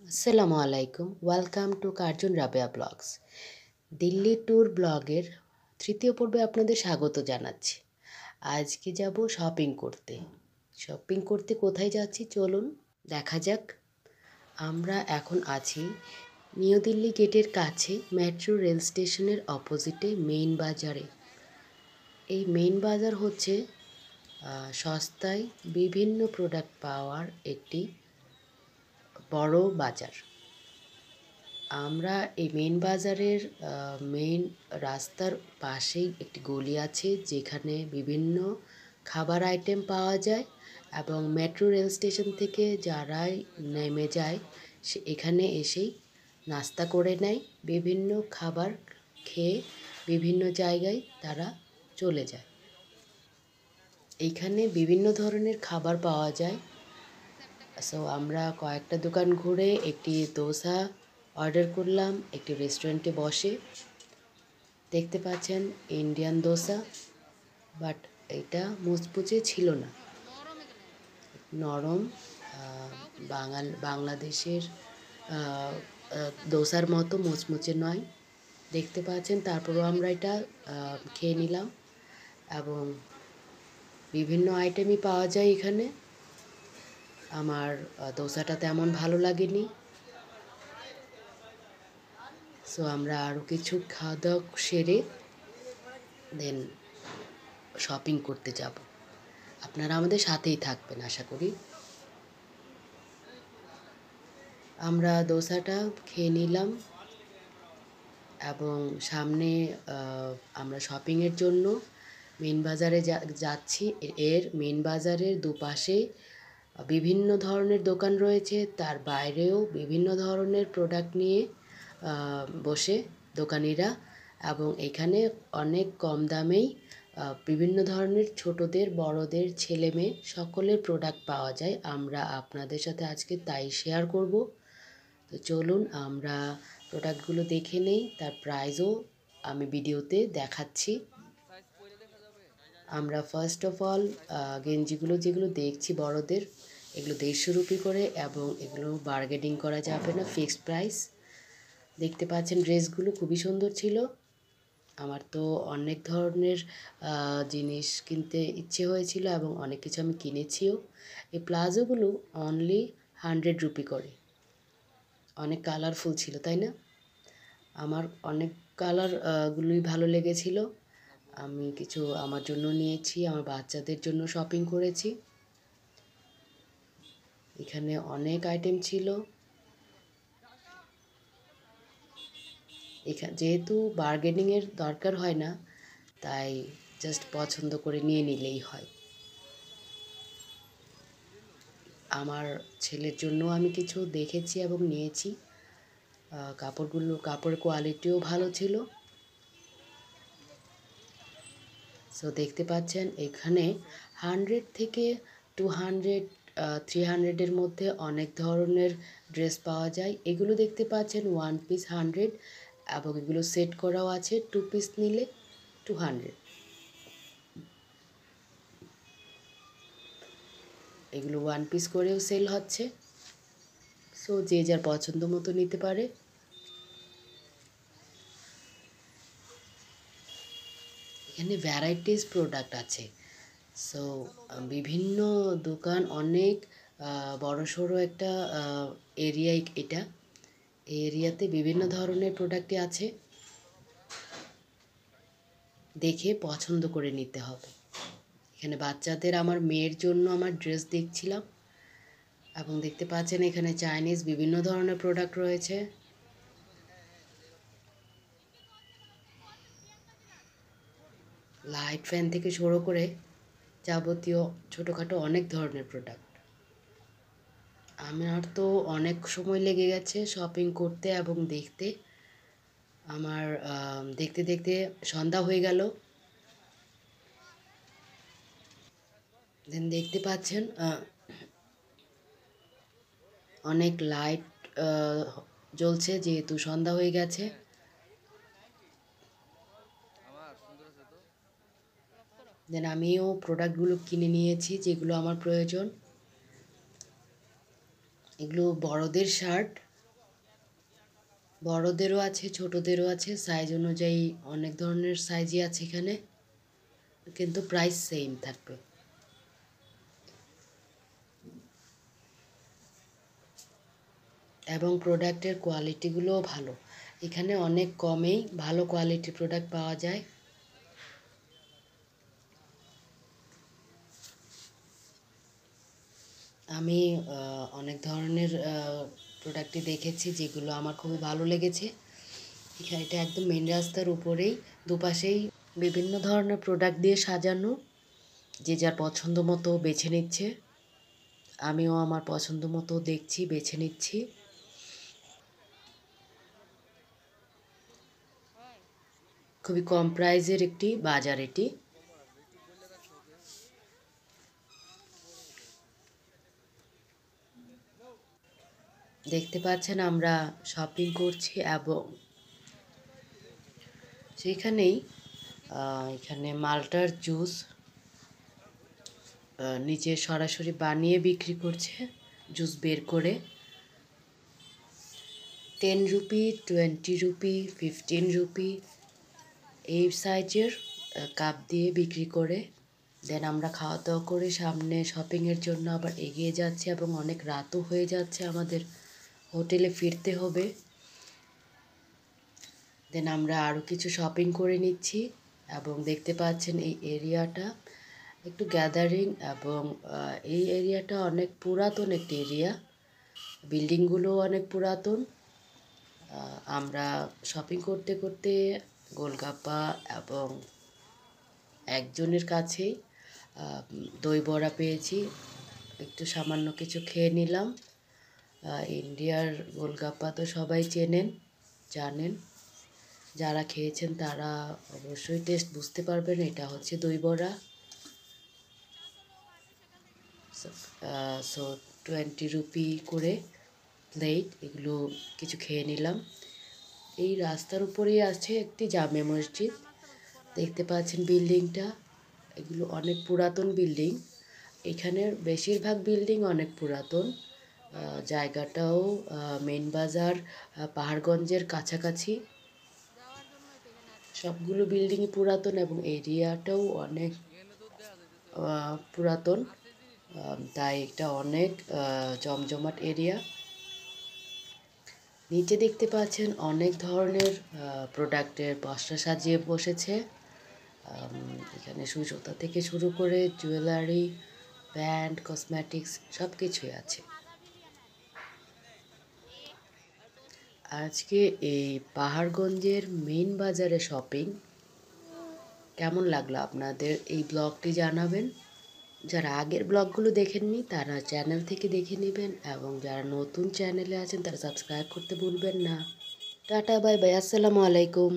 আসসালামু আলাইকুম, welcome to কার্জুন রাবেয়া ব্লগস। দিল্লি ট্যুর ব্লগের তৃতীয় পর্বে আপনাদের স্বাগত জানাচ্ছি। আজকে যাব শপিং করতে। শপিং করতে কোথায় যাচ্ছি চলুন দেখা যাক। আমরা এখন আছি নিউ দিল্লি গেটের কাছে মেট্রো রেল স্টেশনের অপোজিটে মেইন বাজারে। এই মেইন বাজার হচ্ছে সস্তায় বিভিন্ন প্রোডাক্ট পাওয়ার একটি বড় বাজার। আমরা এই মেইন বাজারের মেইন রাস্তার পাশেই একটি গলি আছে যেখানে বিভিন্ন খাবার আইটেম পাওয়া যায় এবং মেট্রো রেল স্টেশন থেকে যারাই নেমে যায় সে এখানে এসেই নাস্তা করে নেয়, বিভিন্ন খাবার খেয়ে বিভিন্ন জায়গায় তারা চলে যায়। এইখানে বিভিন্ন ধরনের খাবার পাওয়া যায়। সো আমরা কয়েকটা দোকান ঘুরে একটি দোসা অর্ডার করলাম একটি রেস্টুরেন্টে বসে। দেখতে পাচ্ছেন ইন্ডিয়ান দোসা, বাট এটা মুচমুচে ছিল না, নরম। বাংলাদেশের দোসার মতো মুচমুচে নয়, দেখতে পাচ্ছেন। তারপরেও আমরা এটা খেয়ে নিলাম এবং বিভিন্ন আইটেমই পাওয়া যায় এখানে। আমার দোসাটা তেমন ভালো লাগেনি। সো আমরা আরও কিছু খাওয়া দাওয়া সেরে দেন শপিং করতে যাব। আপনারা আমাদের সাথেই থাকবেন আশা করি। আমরা দোসাটা খেয়ে নিলাম এবং সামনে আমরা শপিংয়ের জন্য মেন বাজারে যাচ্ছি। এর মেন বাজারের দুপাশে বিভিন্ন ধরনের দোকান রয়েছে, তার বাইরেও বিভিন্ন ধরনের প্রোডাক্ট নিয়ে বসে দোকানিরা, এবং এখানে অনেক কম দামেই বিভিন্ন ধরনের ছোটদের বড়দের ছেলে মেয়ে সকলের প্রোডাক্ট পাওয়া যায়। আমরা আপনাদের সাথে আজকে তাই শেয়ার করব। তো চলুন আমরা প্রোডাক্টগুলো দেখে নেই, তার প্রাইসও আমি ভিডিওতে দেখাচ্ছি। আমরা ফার্স্ট অফ অল গেঞ্জিগুলো যেগুলো দেখছি বড়দের, এগুলো 150 রুপি করে এবং এগুলো বার্গেনিং করা যাবে না, ফিক্সড প্রাইস। দেখতে পাচ্ছেন ড্রেসগুলো খুবই সুন্দর ছিল। আমার তো অনেক ধরনের জিনিস কিনতে ইচ্ছে হয়েছিল এবং অনেক কিছু আমি কিনেছিও। এই প্লাজোগুলো অনলি 100 রুপি করে। অনেক কালারফুল ছিল, তাই না? আমার অনেক গুলোই ভালো লেগেছিল। আমি কিছু আমার জন্য নিয়েছি, আমার বাচ্চাদের জন্য শপিং করেছি। এখানে অনেক আইটেম ছিল। যেহেতু বার্গেনিংয়ের দরকার হয় না, তাই জাস্ট পছন্দ করে নিয়ে নিলেই হয়। আমার ছেলের জন্য আমি কিছু দেখেছি এবং নিয়েছি। কাপড়ের কোয়ালিটিও ভালো ছিল। সো দেখতে পাচ্ছেন এখানে 100 থেকে 200 300-এর মধ্যে অনেক ধরনের ড্রেস পাওয়া যায়। এগুলো দেখতে পাচ্ছেন 1 পিস 100 এবং এগুলো সেট করাও আছে, 2 পিস নিলে 200। এগুলো 1 পিস করেও সেল হচ্ছে। সো যে যার পছন্দ মতো নিতে পারে। এখানে ভ্যারাইটিস প্রোডাক্ট আছে। সো বিভিন্ন দোকান, অনেক বড়সড় একটা এরিয়া এটা। এই এরিয়াতে বিভিন্ন ধরনের প্রোডাক্টই আছে, দেখে পছন্দ করে নিতে হবে। এখানে বাচ্চাদের, আমার মেয়ের জন্য আমার ড্রেস দেখছিলাম এবং দেখতে পাচ্ছেন এখানে চাইনিজ বিভিন্ন ধরনের প্রোডাক্ট রয়েছে। লাইট ফ্যান থেকে শুরু করে যাবতীয় ছোটোখাটো অনেক ধরনের প্রোডাক্ট। আমার তো অনেক সময় লেগে গেছে শপিং করতে এবং দেখতে। আমার দেখতে দেখতে সন্ধ্যা হয়ে গেল। দেন দেখতে পাচ্ছেন অনেক লাইট জ্বলছে যেহেতু সন্ধ্যা হয়ে গেছে। দেন আমিও প্রোডাক্টগুলো কিনে নিয়েছি যেগুলো আমার প্রয়োজন। এগুলো বড়দের শার্ট, বড়দেরও আছে, ছোটদেরও আছে, সাইজ অনুযায়ী অনেক ধরনের সাইজই আছে এখানে, কিন্তু প্রাইস সেম থাকবে। এবং প্রোডাক্টের কোয়ালিটিগুলোও ভালো, এখানে অনেক কমেই ভালো কোয়ালিটির প্রোডাক্ট পাওয়া যায়। আমি অনেক ধরনের প্রোডাক্টই দেখেছি যেগুলো আমার খুবই ভালো লেগেছে। এখানে এটা একদম মেন রাস্তার উপরেই, দুপাশেই বিভিন্ন ধরনের প্রোডাক্ট দিয়ে সাজানো, যে যার পছন্দ মতো বেছে নিচ্ছে। আমিও আমার পছন্দ মতো দেখছি, বেছে নিচ্ছি। খুবই কম প্রাইজের একটি বাজার এটি। দেখতে পাচ্ছেন আমরা শপিং করছি এবং সেইখানেই এখানে মাল্টার জুস নিজে সরাসরি বানিয়ে বিক্রি করছে, জুস বের করে। 10 রুপি, 20 রুপি, 15 রুপি এই সাইজের কাপ দিয়ে বিক্রি করে। দেন আমরা খাওয়া দাওয়া করে সামনে শপিংয়ের জন্য আবার এগিয়ে যাচ্ছি এবং অনেক রাতও হয়ে যাচ্ছে, আমাদের হোটেলে ফিরতে হবে। দেন আমরা আরও কিছু শপিং করে নিচ্ছি এবং দেখতে পাচ্ছেন এই এরিয়াটা একটু গ্যাদারিং এবং এই এরিয়াটা অনেক পুরাতন একটি এরিয়া, বিল্ডিংগুলোও অনেক পুরাতন। আমরা শপিং করতে করতে গোলগাপ্পা এবং একজনের কাছেই দই বড়া পেয়েছি, একটু সামান্য কিছু খেয়ে নিলাম। ইন্ডিয়ার গোলগাপ্পা তো সবাই জানেন, যারা খেয়েছেন তারা অবশ্যই টেস্ট বুঝতে পারবেন। এটা হচ্ছে দই বড়া। সো 20 রুপি করে প্লেট, এগুলো কিছু খেয়ে নিলাম। এই রাস্তার উপরেই আছে একটি জামে মসজিদ, দেখতে পাচ্ছেন বিল্ডিংটা, এগুলো অনেক পুরাতন বিল্ডিং। এখানের বেশিরভাগ বিল্ডিং অনেক পুরাতন। জায়গাটাও মেন বাজার পাহাড়গঞ্জের কাছাকাছি। সবগুলো বিল্ডিংই পুরাতন এবং এরিয়াটাও অনেক পুরাতন, তাই এটা অনেক জমজমাট এরিয়া। নিচে দেখতে পাচ্ছেন অনেক ধরনের প্রোডাক্টের পসরা সাজিয়ে বসেছে। এখানে সুজুতা থেকে শুরু করে জুয়েলারি, ব্যান্ড, কসমেটিক্স সব কিছুই আছে। আজকে এই পাহাড়গঞ্জের মেইন বাজারে শপিং কেমন লাগলো আপনাদের, এই ব্লগটি জানাবেন। যারা আগের ব্লগগুলো দেখেননি তারা চ্যানেল থেকে দেখে নেবেন এবং যারা নতুন চ্যানেলে আছেন তারা সাবস্ক্রাইব করতে ভুলবেন না। টাটা, বাই বাই, আসসালামু আলাইকুম।